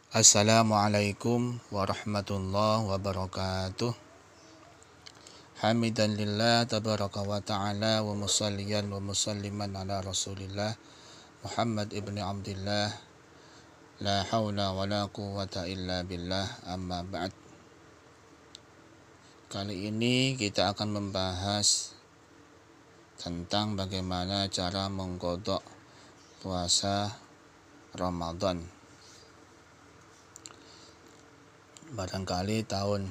Assalamualaikum warahmatullahi wabarakatuh. Hamidan lillah tabaraka wa ta'ala wa musalliyan wa musalliman ala rasulillah Muhammad ibn Abdillah, la hawla wa la quwwata illa billah, amma ba'd. Kali ini kita akan membahas tentang bagaimana cara mengqadha puasa Ramadan. Barangkali tahun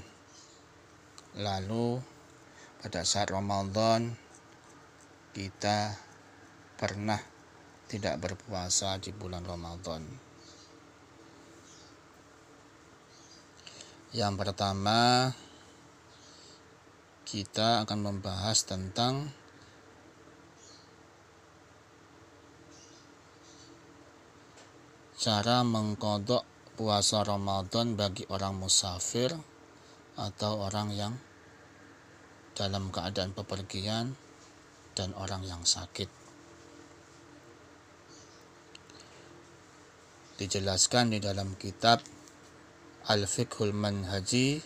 lalu pada saat Ramadan kita pernah tidak berpuasa di bulan Ramadan. Yang pertama, kita akan membahas tentang cara mengqadha puasa Ramadan bagi orang musafir atau orang yang dalam keadaan bepergian dan orang yang sakit. Dijelaskan di dalam kitab Al-Fiqhul Manhaji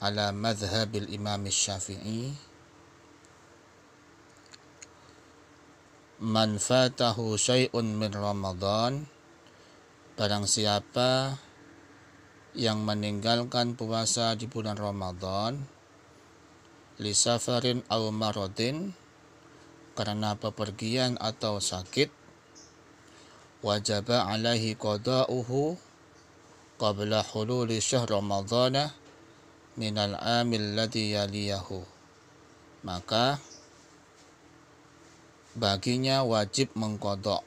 ala Madhhabil Imam Syafi'i, man fatahu syai'un min Ramadan, barang siapa yang meninggalkan puasa di bulan Ramadan li safarin aw maradin, karena bepergian atau sakit, wajaba alaihi qada'uhu qabla hululi syahr ramadhana minal amil ladzi yaliyahu, maka baginya wajib mengqadha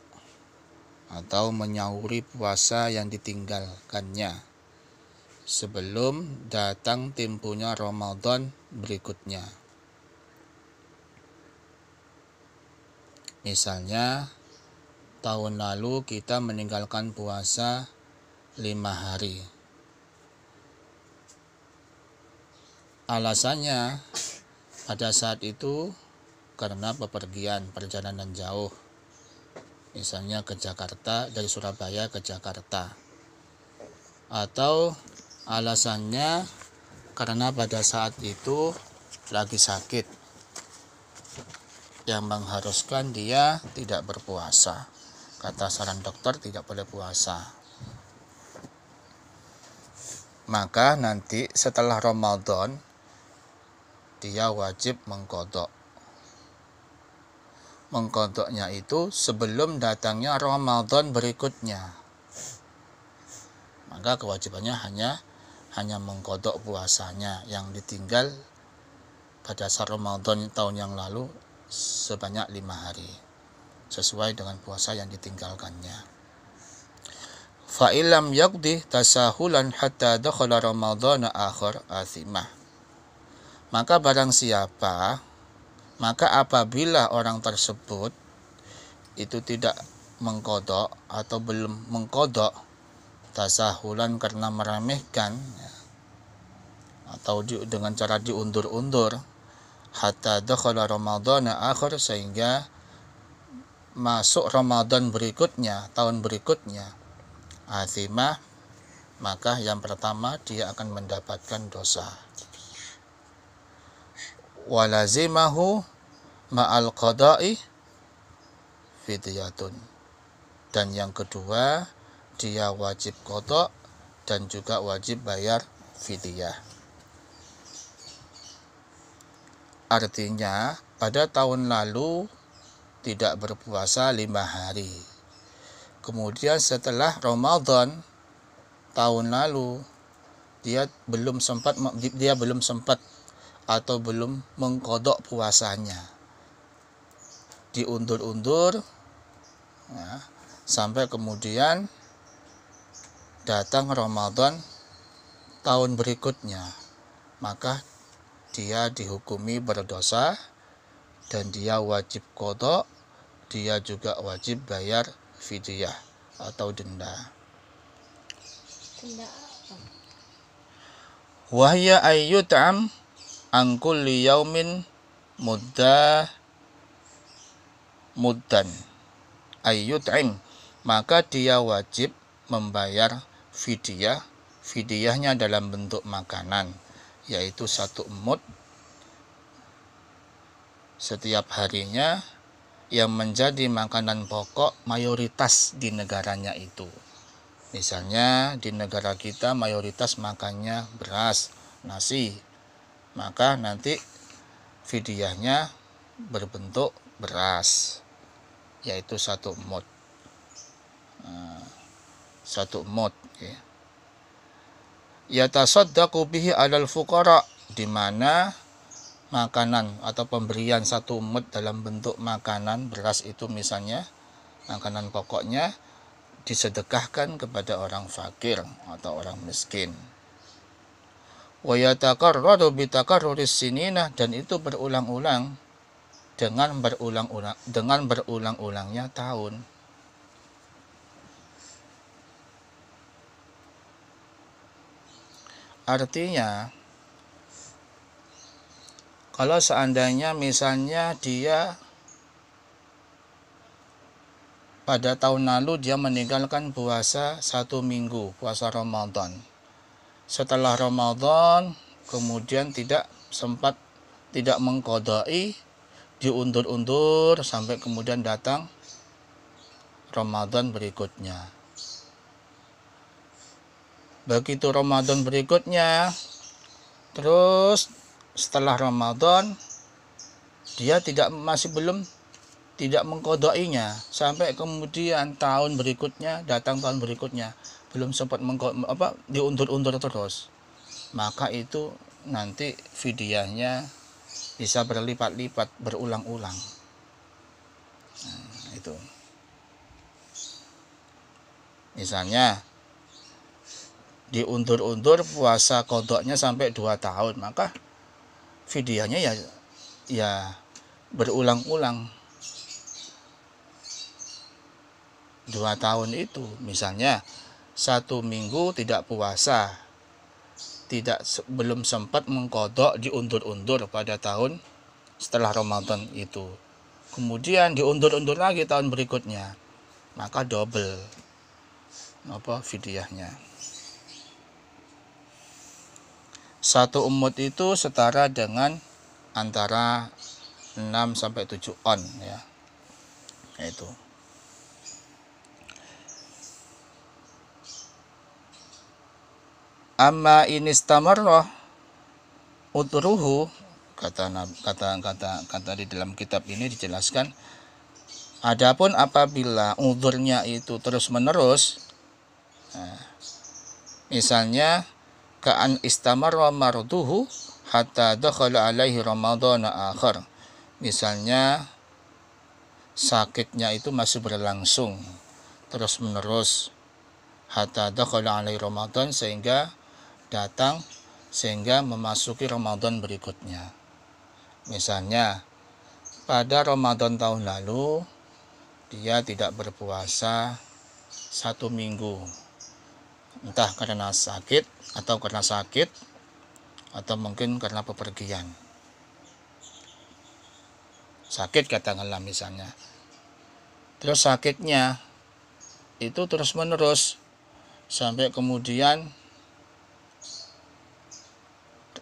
atau menyauri puasa yang ditinggalkannya sebelum datang temponya Ramadan berikutnya. Misalnya, tahun lalu kita meninggalkan puasa 5 hari. Alasannya pada saat itu karena bepergian, perjalanan jauh. Misalnya ke Jakarta, dari Surabaya ke Jakarta. Atau alasannya karena pada saat itu lagi sakit yang mengharuskan dia tidak berpuasa. Kata saran dokter tidak boleh puasa. Maka nanti setelah Ramadan dia wajib mengqadha. Mengqadhanya itu sebelum datangnya Ramadan berikutnya. Maka kewajibannya hanya mengqadha puasanya yang ditinggal pada saat Ramadan tahun yang lalu sebanyak 5 hari, sesuai dengan puasa yang ditinggalkannya. Fa illam yaqdi tasahulan hatta dakhala Ramadhana akhir athimah. Maka apabila orang tersebut itu tidak mengqadha atau belum mengqadha tasahulan karena meremehkan, atau dengan cara diundur-undur, hatta dakhala Ramadhana akhir, sehingga masuk Ramadan berikutnya, tahun berikutnya, athimah, maka yang pertama dia akan mendapatkan dosa. Walazimahu ma'al qada'i fidyatun, dan yang kedua dia wajib qadha dan juga wajib bayar fidyah. Artinya pada tahun lalu tidak berpuasa 5 hari. Kemudian setelah Ramadan tahun lalu dia belum sempat atau belum mengqadha puasanya. Diundur-undur ya, sampai kemudian datang Ramadan tahun berikutnya, maka dia dihukumi berdosa dan dia wajib qadha, dia juga wajib bayar fidyah atau denda. Denda apa? Wahya ayyut'am an kulli yaumin muddan ayyut'im, maka dia wajib membayar fidyah. Fidyahnya dalam bentuk makanan, yaitu 1 mud setiap harinya, yang menjadi makanan pokok mayoritas di negaranya itu. Misalnya di negara kita mayoritas makannya beras, nasi, maka nanti fidyahnya berbentuk beras, yaitu 1 mud. 1 mud ya. Yatasaddaqu bihi 'alal fuqara, di mana makanan atau pemberian 1 mud dalam bentuk makanan beras itu misalnya makanan pokoknya disedekahkan kepada orang fakir atau orang miskin. Wa yatakarraru bi takarruris sinina, dan itu berulang-ulang dengan berulang-ulangnya tahun. Artinya, kalau seandainya misalnya dia pada tahun lalu dia meninggalkan puasa 1 minggu, puasa Ramadan. Setelah Ramadan kemudian tidak mengqadai, diundur-undur sampai kemudian datang Ramadan berikutnya. Begitu Ramadan berikutnya, terus setelah Ramadan dia tidak mengqadainya sampai kemudian tahun berikutnya, datang tahun berikutnya, belum sempat diundur-undur terus, maka itu nanti fidyahnya bisa berlipat-lipat, berulang-ulang. Nah, itu misalnya diundur-undur puasa qadanya sampai 2 tahun, maka fidyahnya ya berulang-ulang 2 tahun itu. Misalnya 1 minggu tidak puasa, belum sempat mengqadha, diundur-undur pada tahun setelah Ramadan itu, kemudian diundur-undur lagi tahun berikutnya, maka double fidyahnya. 1 mud itu setara dengan antara 6 sampai 7 on ya. Itu. Amma inistamarrah utruhu, kata di dalam kitab ini dijelaskan, adapun apabila udurnya itu terus menerus, misalnya ka'an istamarra marduhu hatta dakhala alaihi ramadhana akhar, misalnya sakitnya itu masih berlangsung terus menerus, hatta dakhala alaihi Ramadan, sehingga memasuki Ramadan berikutnya. Misalnya pada Ramadan tahun lalu dia tidak berpuasa 1 minggu, entah karena sakit atau mungkin karena bepergian. Sakit katakanlah misalnya. Terus sakitnya itu terus menerus sampai kemudian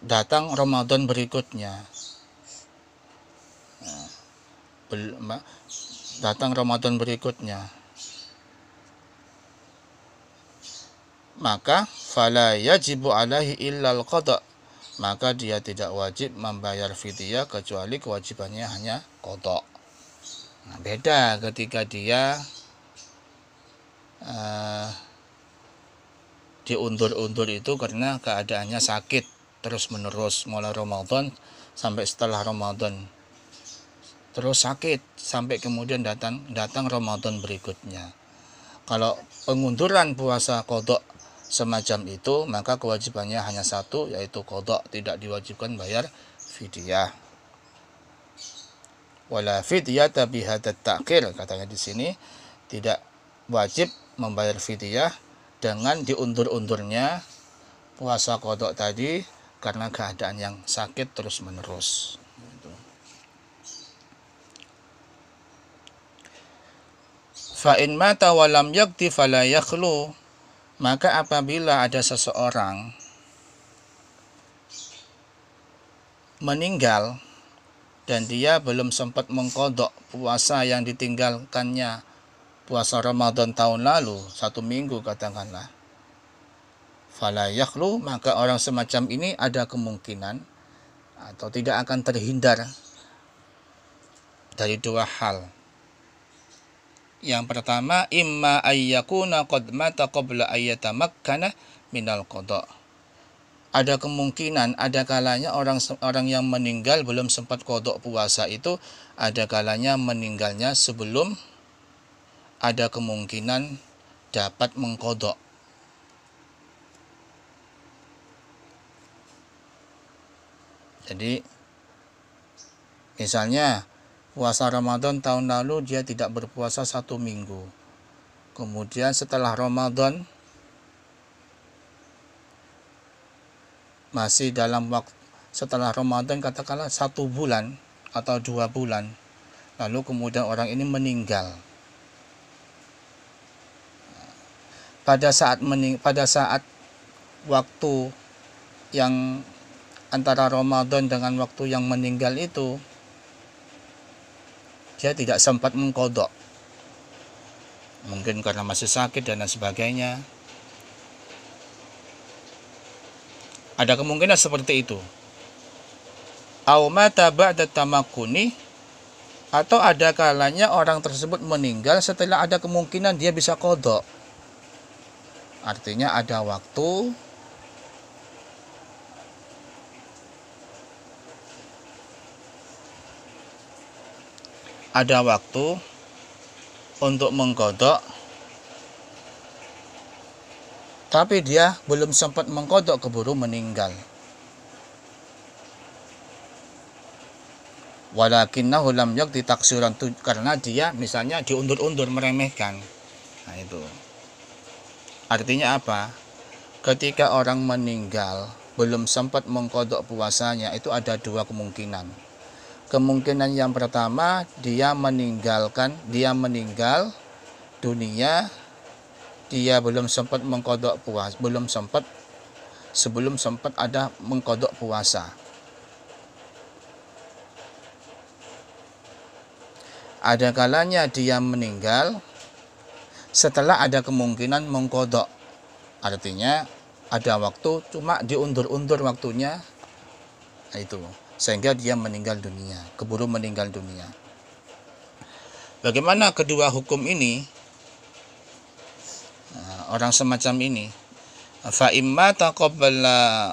datang Ramadan berikutnya. Maka fala yajibu alaihi illal qada, maka dia tidak wajib membayar fidyah kecuali kewajibannya hanya qada. Nah, beda ketika dia diundur-undur itu karena keadaannya sakit terus menerus mulai Ramadan sampai setelah Ramadan, terus sakit sampai kemudian datang Ramadan berikutnya. Kalau pengunduran puasa qada semacam itu, maka kewajibannya hanya 1, yaitu qada, tidak diwajibkan bayar fidyah. Wala fidyata bihadat ta'khir, katanya di sini tidak wajib membayar fidyah dengan diundur-undurnya puasa qada tadi karena keadaan yang sakit terus menerus. Fa in mata wa lam yakti fala yakhlu, Maka apabila ada seseorang meninggal dan dia belum sempat mengqadha puasa yang ditinggalkannya, puasa Ramadan tahun lalu, 1 minggu katakanlah, fala yakhlu, maka orang semacam ini ada kemungkinan atau tidak akan terhindar dari 2 hal. Yang pertama, imma ayyakuna qad mata qabla ayyatamakkana minal qada. Ada kemungkinan, ada kalanya orang yang meninggal belum sempat qada puasa itu, ada kalanya meninggalnya sebelum ada kemungkinan dapat mengqada. Jadi misalnya puasa Ramadan tahun lalu dia tidak berpuasa 1 minggu. Kemudian setelah Ramadan, masih dalam waktu setelah Ramadan katakanlah 1 bulan atau 2 bulan, lalu kemudian orang ini meninggal. Pada saat waktu yang antara Ramadan dengan waktu yang meninggal itu, dia tidak sempat mengqadha. Mungkin karena masih sakit dan lain sebagainya. Ada kemungkinan seperti itu. Au mata ba'da tamakkuni, atau ada kalanya orang tersebut meninggal setelah ada kemungkinan dia bisa qadha. Artinya ada waktu untuk mengqadha, tapi dia belum sempat mengqadha, keburu meninggal. Walakinnahu lam yaqdi taksiran, karena dia misalnya diundur-undur, meremehkan. Nah itu. Artinya apa? Ketika orang meninggal belum sempat mengqadha puasanya, itu ada 2 kemungkinan. Kemungkinan yang pertama, dia meninggal dunia, dia belum sempat mengqadha puasa, sebelum sempat ada mengqadha puasa. Ada kalanya dia meninggal setelah ada kemungkinan mengqadha. Artinya ada waktu, cuma diundur-undur waktunya. Nah, itu. Sehingga dia meninggal dunia, keburu meninggal dunia. Bagaimana kedua hukum ini? Orang semacam ini, fa imma taqabbala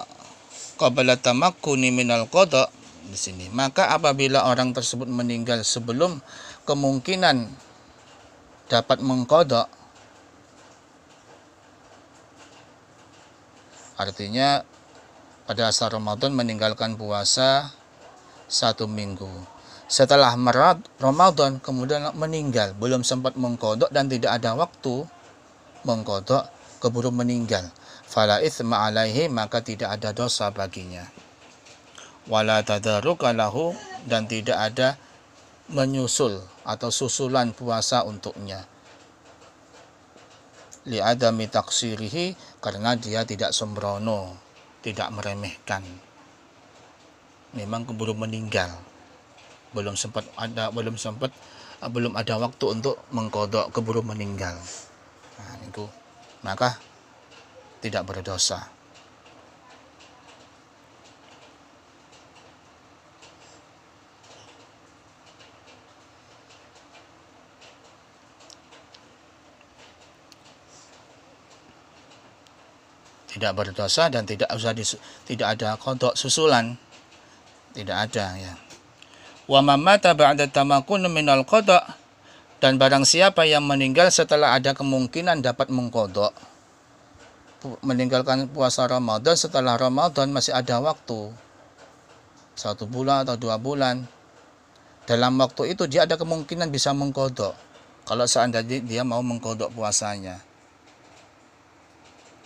qabla tamakkuni minal qada, di sini, maka apabila orang tersebut meninggal sebelum kemungkinan dapat mengqadha, artinya pada saat Ramadan meninggalkan puasa 1 minggu. Setelah Ramadan kemudian meninggal, belum sempat mengqadha dan tidak ada waktu mengqadha, keburu meninggal. Fala itsma alaihi, maka tidak ada dosa baginya. Wala tadaruka lahu, dan tidak ada menyusul atau susulan puasa untuknya. Li'adami taksirihi, karena dia tidak sembrono, tidak meremehkan. Memang keburu meninggal, belum ada waktu untuk mengqadha, keburu meninggal. Nah, itu maka tidak berdosa. Tidak berdosa dan tidak ada qadha susulan, tidak ada ya. Wa man mata ba'da tamakkun minal qada, dan barang siapa yang meninggal setelah ada kemungkinan dapat mengqadha, meninggalkan puasa Ramadan setelah Ramadan masih ada waktu 1 bulan atau 2 bulan, dalam waktu itu dia ada kemungkinan bisa mengqadha kalau seandainya dia mau mengqadha puasanya,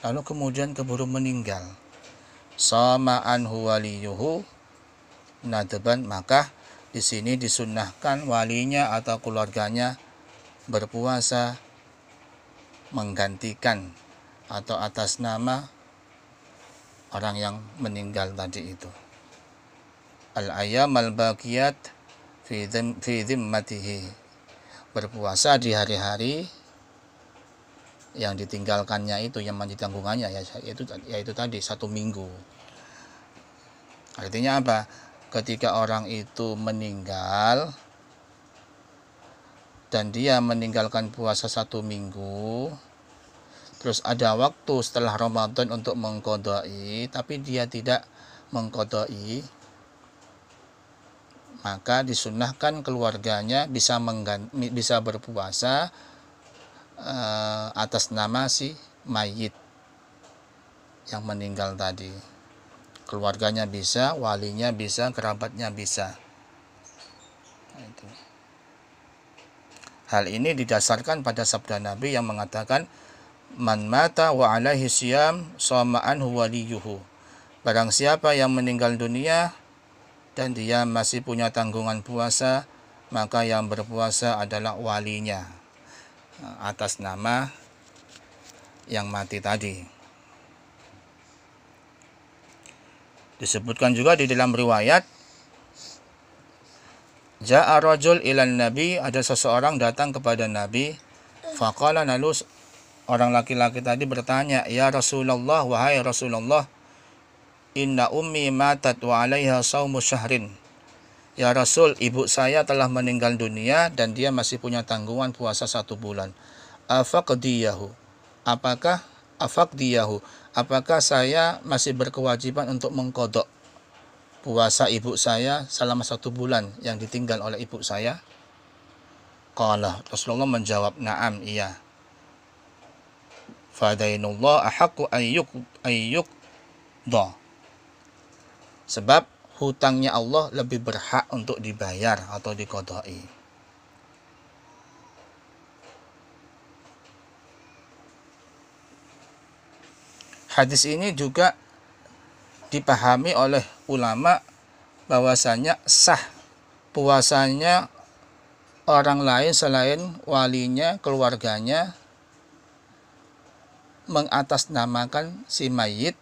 lalu kemudian keburu meninggal, sama anhu waliyuhu nadban, maka di sini disunnahkan walinya atau keluarganya berpuasa menggantikan atau atas nama orang yang meninggal tadi itu. Al-ayyam al-baqiyat fi dhimmatihi, berpuasa di hari-hari yang ditinggalkannya itu, yang menjadi tanggungannya, yaitu tadi 1 minggu. Artinya apa? Ketika orang itu meninggal dan dia meninggalkan puasa 1 minggu, terus ada waktu setelah Ramadan untuk mengqadai, tapi dia tidak mengqadai, maka disunnahkan keluarganya bisa berpuasa atas nama si mayit yang meninggal tadi. Keluarganya bisa, walinya bisa, kerabatnya bisa. Hal ini didasarkan pada sabda Nabi yang mengatakan, man mata wa alaihi siyam shoma anhu waliyuhu. Barang siapa yang meninggal dunia dan dia masih punya tanggungan puasa, maka yang berpuasa adalah walinya atas nama yang mati tadi. Disebutkan juga di dalam riwayat, ja'a rajul ilan nabi, ada seseorang datang kepada Nabi, faqala, lalu orang laki-laki tadi bertanya, ya Rasulullah, wahai Rasulullah, inna ummi matat wa alaiha saumu syahrin. Ya Rasul, ibu saya telah meninggal dunia dan dia masih punya tanggungan puasa 1 bulan. Afaqdiyahu, apakah saya masih berkewajiban untuk mengqadha puasa ibu saya selama 1 bulan yang ditinggal oleh ibu saya? Qala, Rasulullah menjawab, na'am, iya. Fadainullah ahaqqu ayyuqda, sebab hutangnya Allah lebih berhak untuk dibayar atau diqadai. Hadis ini juga dipahami oleh ulama bahwasanya sah puasanya orang lain selain walinya, keluarganya, mengatasnamakan si mayit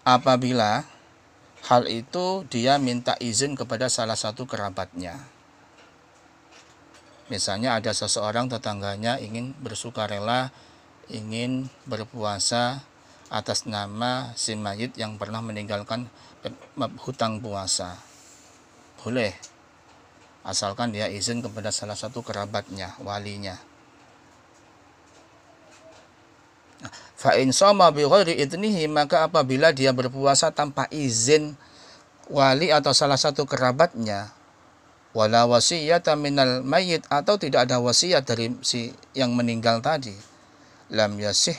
apabila hal itu dia minta izin kepada salah satu kerabatnya. Misalnya ada seseorang tetangganya ingin bersukarela, ingin berpuasa atas nama si mayit yang pernah meninggalkan hutang puasa. Boleh, asalkan dia izin kepada salah satu kerabatnya, walinya. Fa in shoma bi ghairi idnihi, maka apabila dia berpuasa tanpa izin wali atau salah satu kerabatnya, wala wasiyata minal mayyit, atau tidak ada wasiat dari si yang meninggal tadi, lam yasih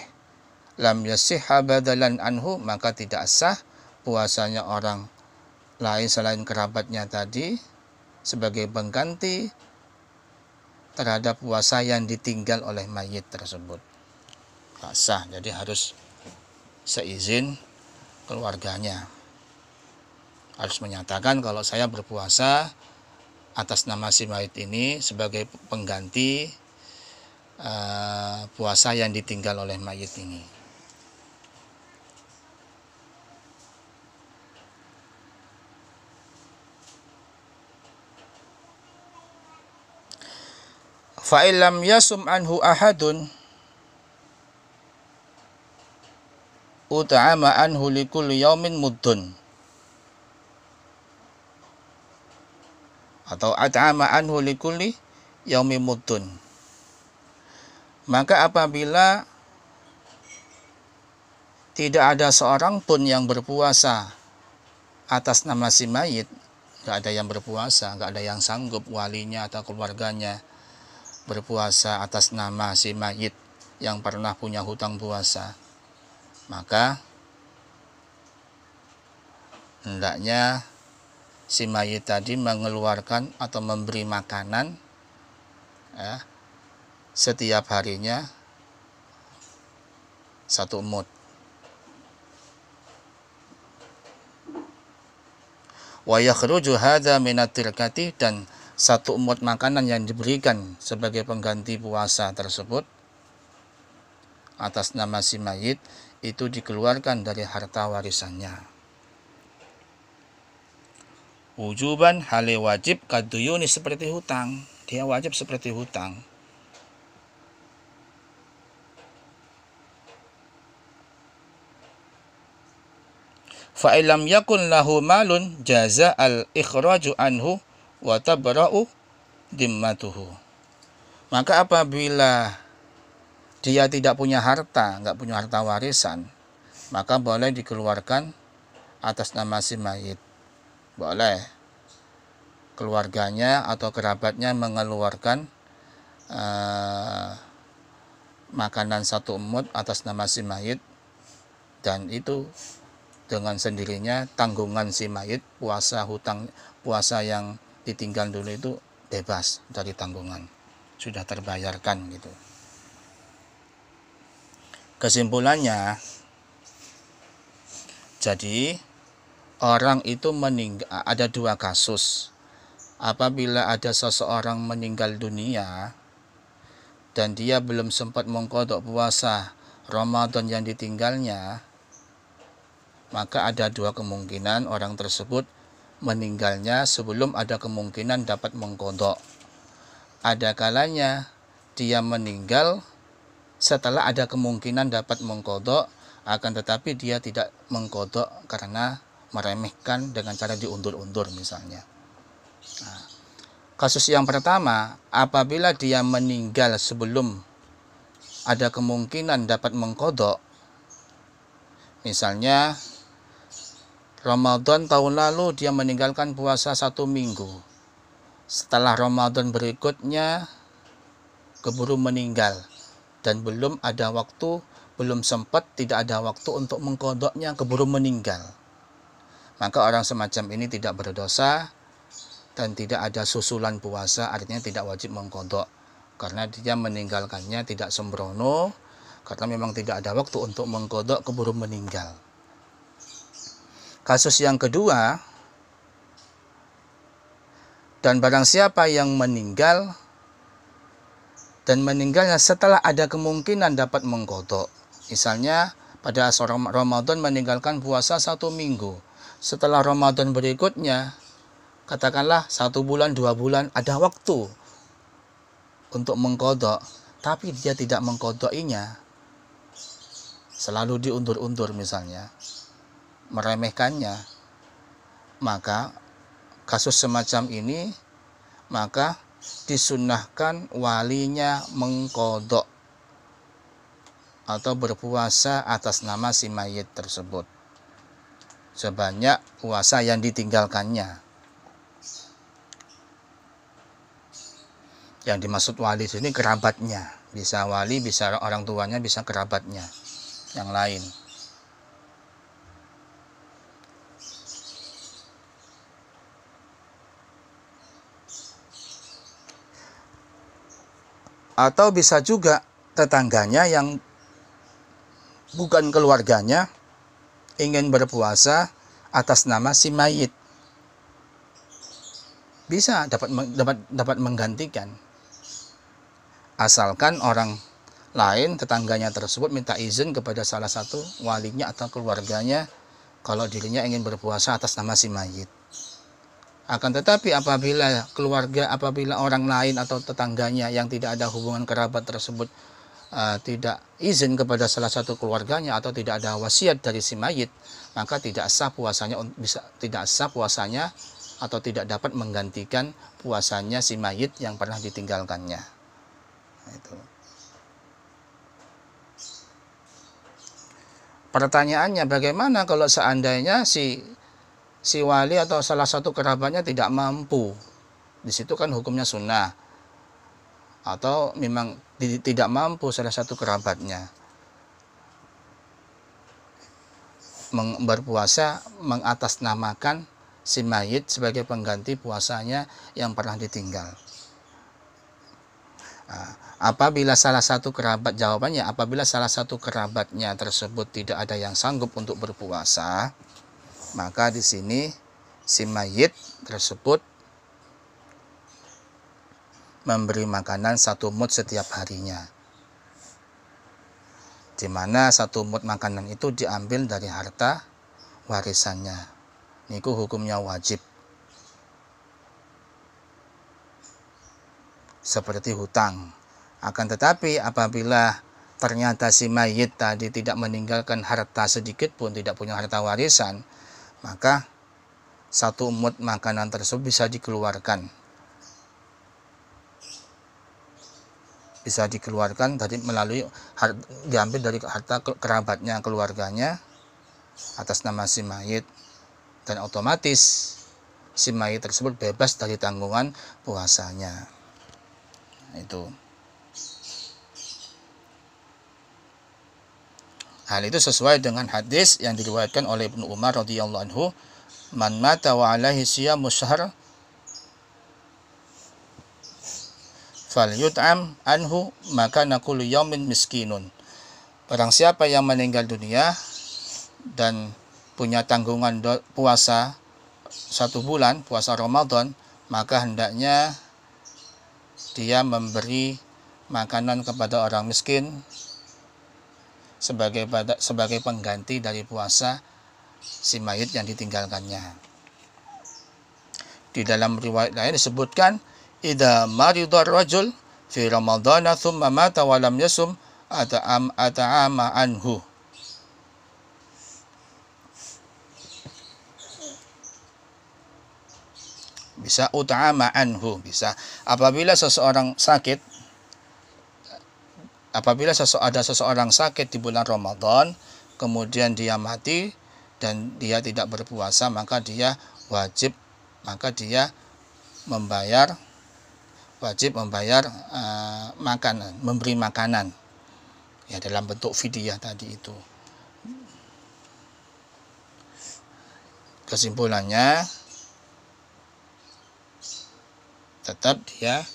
badalan anhu, maka tidak sah puasanya orang lain selain kerabatnya tadi sebagai pengganti terhadap puasa yang ditinggal oleh mayit tersebut. Tak sah, jadi harus seizin keluarganya. Harus menyatakan kalau saya berpuasa atas nama si mayit ini sebagai pengganti puasa yang ditinggal oleh mayit ini. Fa illam yasum anhu ahadun ut'ama anhu likulli yaumin muddun, atau at'ama anhu likulli yaumin muddun. Maka apabila tidak ada seorang pun yang berpuasa atas nama si mayit, nggak ada yang berpuasa, nggak ada yang sanggup walinya atau keluarganya berpuasa atas nama si mayit yang pernah punya hutang puasa, maka hendaknya si mayit tadi mengeluarkan atau memberi makanan setiap harinya 1 mud. Wa yakhruju hadza minat tirkati, dan satu umut makanan yang diberikan sebagai pengganti puasa tersebut atas nama si mayit itu dikeluarkan dari harta warisannya. Wujuban hale wajib kaduyuni, seperti hutang, dia wajib seperti hutang. Fa illam yakun lahu malun jaza al ikhraju anhu wa tabra'u dimmatuhu. Maka apabila dia tidak punya harta, nggak punya harta warisan, maka boleh dikeluarkan atas nama si mayit. Boleh keluarganya atau kerabatnya mengeluarkan makanan satu umut atas nama si mayit, dan itu dengan sendirinya tanggungan si mayit, puasa yang ditinggal dulu itu bebas dari tanggungan, sudah terbayarkan gitu. Kesimpulannya, jadi orang itu meninggal, ada dua kasus. Apabila ada seseorang meninggal dunia dan dia belum sempat mengqadha puasa Ramadan yang ditinggalnya, maka ada dua kemungkinan orang tersebut meninggalnya sebelum ada kemungkinan dapat mengqadha. Ada kalanya dia meninggal setelah ada kemungkinan dapat mengqadha, akan tetapi dia tidak mengqadha karena meremehkan dengan cara diundur-undur misalnya. Nah, kasus yang pertama, apabila dia meninggal sebelum ada kemungkinan dapat mengqadha, misalnya Ramadan tahun lalu dia meninggalkan puasa 1 minggu, setelah Ramadan berikutnya keburu meninggal dan belum ada waktu, belum sempat, tidak ada waktu untuk mengqadhanya, keburu meninggal, maka orang semacam ini tidak berdosa dan tidak ada susulan puasa, artinya tidak wajib mengqadha karena dia meninggalkannya tidak sembrono, karena memang tidak ada waktu untuk mengqadha, keburu meninggal. Kasus yang kedua, dan barang siapa yang meninggal dan meninggalnya setelah ada kemungkinan dapat mengqadha, misalnya pada Ramadan meninggalkan puasa 1 minggu, setelah Ramadan berikutnya katakanlah 1 bulan 2 bulan ada waktu untuk mengqadha, tapi dia tidak mengqadhainya, selalu diundur-undur misalnya, meremehkannya, maka kasus semacam ini maka disunnahkan walinya mengqadha atau berpuasa atas nama si mayit tersebut sebanyak puasa yang ditinggalkannya. Yang dimaksud wali sini kerabatnya, bisa wali, bisa orang tuanya, bisa kerabatnya yang lain. Atau bisa juga tetangganya yang bukan keluarganya ingin berpuasa atas nama si mayit, bisa dapat menggantikan, asalkan orang lain tetangganya tersebut minta izin kepada salah satu walinya atau keluarganya kalau dirinya ingin berpuasa atas nama si mayit. Akan tetapi apabila orang lain atau tetangganya yang tidak ada hubungan kerabat tersebut tidak izin kepada salah satu keluarganya atau tidak ada wasiat dari si mayit, maka tidak sah puasanya atau tidak dapat menggantikan puasanya si mayit yang pernah ditinggalkannya. Itu. Pertanyaannya, bagaimana kalau seandainya si wali atau salah satu kerabatnya tidak mampu? Di situ kan hukumnya sunnah. Atau memang tidak mampu salah satu kerabatnya berpuasa mengatasnamakan si mayit sebagai pengganti puasanya yang pernah ditinggal. Apabila salah satu kerabatnya tersebut tidak ada yang sanggup untuk berpuasa, maka di sini si mayit tersebut memberi makanan 1 mud setiap harinya, di mana 1 mud makanan itu diambil dari harta warisannya. Niku hukumnya wajib, seperti hutang. Akan tetapi apabila ternyata si mayit tadi tidak meninggalkan harta sedikit pun, tidak punya harta warisan, maka 1 mud makanan tersebut bisa dikeluarkan. Bisa dikeluarkan dari diambil dari harta kerabatnya, keluarganya, atas nama si mayit, dan otomatis si mayit tersebut bebas dari tanggungan puasanya. Itu. Hal itu sesuai dengan hadis yang diriwayatkan oleh Ibnu Umar radhiyallahu anhu, "Man mata wa alaihi siyamu syahr falyut'am anhu maka nakulu yaumin miskinun." Barang siapa yang meninggal dunia dan punya tanggungan puasa 1 bulan, puasa Ramadan, maka hendaknya dia memberi makanan kepada orang miskin sebagai pengganti dari puasa si mayit yang ditinggalkannya. Di dalam riwayat lain disebutkan, "Idza marida rajul fi ramadhana thumma mata wa lam yasum ata'ama anhu." Bisa ut'ama anhu, bisa. Apabila seseorang sakit, ada seseorang sakit di bulan Ramadan, kemudian dia mati dan dia tidak berpuasa, maka dia wajib membayar makanan, memberi makanan ya, dalam bentuk fidyah tadi itu. Kesimpulannya, tetap dia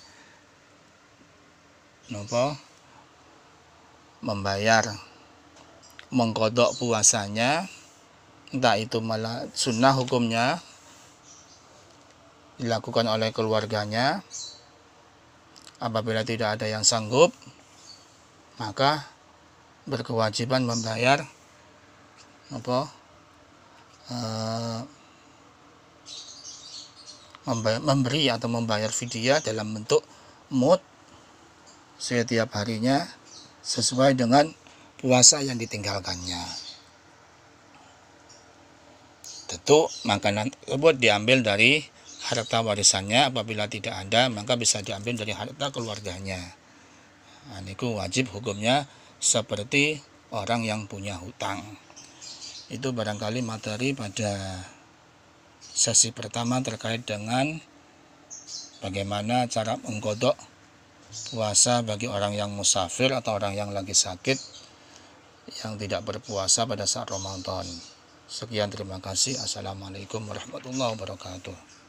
mengkodok puasanya, entah itu malah sunnah hukumnya dilakukan oleh keluarganya. Apabila tidak ada yang sanggup, maka berkewajiban membayar memberi atau membayar fidyah dalam bentuk mud setiap harinya sesuai dengan puasa yang ditinggalkannya. Tentu makanan tersebut diambil dari harta warisannya. Apabila tidak ada, maka bisa diambil dari harta keluarganya. Nah, niku wajib hukumnya seperti orang yang punya hutang. Itu barangkali materi pada sesi pertama terkait dengan bagaimana cara mengkodok puasa bagi orang yang musafir atau orang yang lagi sakit yang tidak berpuasa pada saat Ramadan. Sekian, terima kasih. Assalamualaikum warahmatullahi wabarakatuh.